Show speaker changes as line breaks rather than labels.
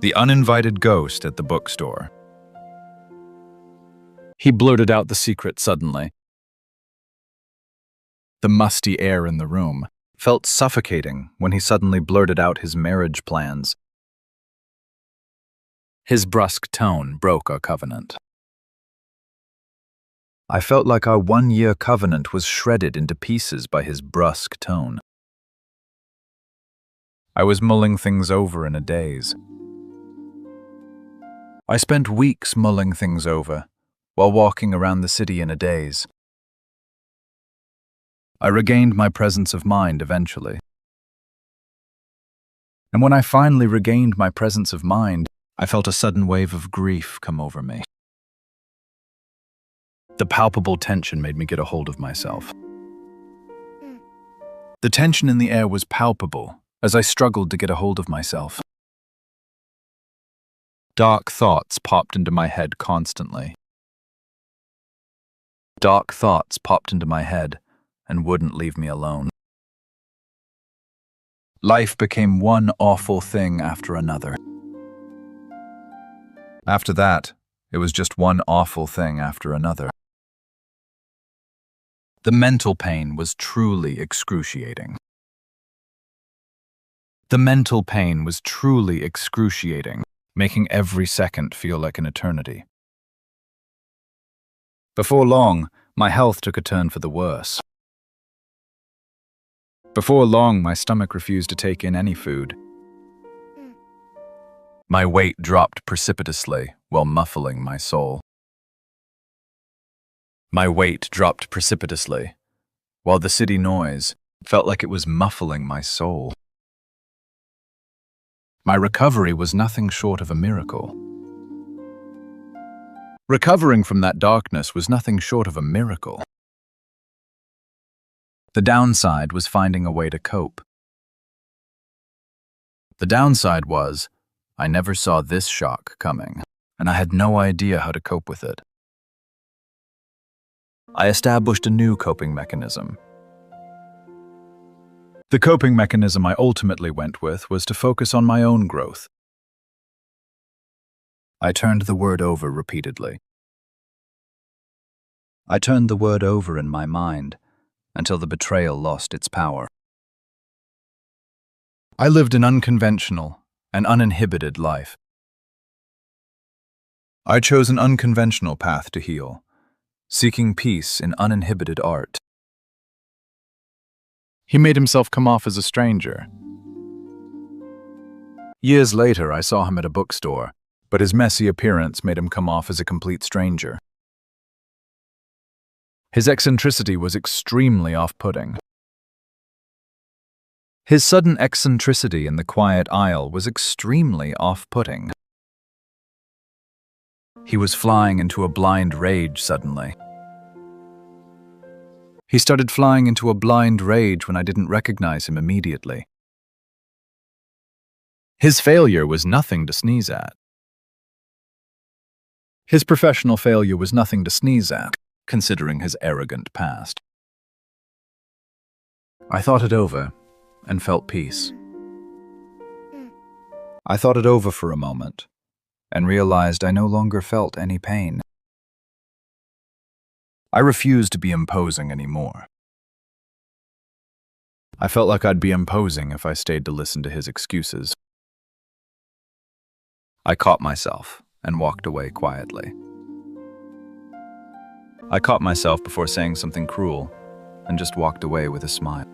The uninvited ghost at the bookstore.
He blurted out the secret suddenly.
The musty air in the room felt suffocating when he suddenly blurted out his marriage plans.
His brusque tone broke our covenant.
I felt like our one-year covenant was shredded into pieces by his brusque tone. I was mulling things over in a daze. I spent weeks mulling things over while walking around the city in a daze. I regained my presence of mind eventually. And when I finally regained my presence of mind, I felt a sudden wave of grief come over me. The palpable tension made me get a hold of myself. The tension in the air was palpable as I struggled to get a hold of myself. Dark thoughts popped into my head constantly. Dark thoughts popped into my head and wouldn't leave me alone. Life became one awful thing after another. After that, it was just one awful thing after another. The mental pain was truly excruciating. The mental pain was truly excruciating, making every second feel like an eternity. Before long, my health took a turn for the worse. Before long, my stomach refused to take in any food. My weight dropped precipitously while muffling my soul. My weight dropped precipitously while the city noise felt like it was muffling my soul. My recovery was nothing short of a miracle. Recovering from that darkness was nothing short of a miracle. The downside was finding a way to cope. The downside was, I never saw this shock coming, and I had no idea how to cope with it. I established a new coping mechanism. The coping mechanism I ultimately went with was to focus on my own growth. I turned the word over repeatedly. I turned the word over in my mind until the betrayal lost its power. I lived an unconventional and uninhibited life. I chose an unconventional path to heal, seeking peace in uninhibited art. He made himself come off as a stranger. Years later, I saw him at a bookstore, but his messy appearance made him come off as a complete stranger. His eccentricity was extremely off-putting. His sudden eccentricity in the quiet aisle was extremely off-putting. He was flying into a blind rage suddenly. He started flying into a blind rage when I didn't recognize him immediately. His failure was nothing to sneeze at. His professional failure was nothing to sneeze at, considering his arrogant past. I thought it over and felt peace. I thought it over for a moment and realized I no longer felt any pain. I refused to be imposing anymore. I felt like I'd be imposing if I stayed to listen to his excuses. I caught myself and walked away quietly. I caught myself before saying something cruel and just walked away with a smile.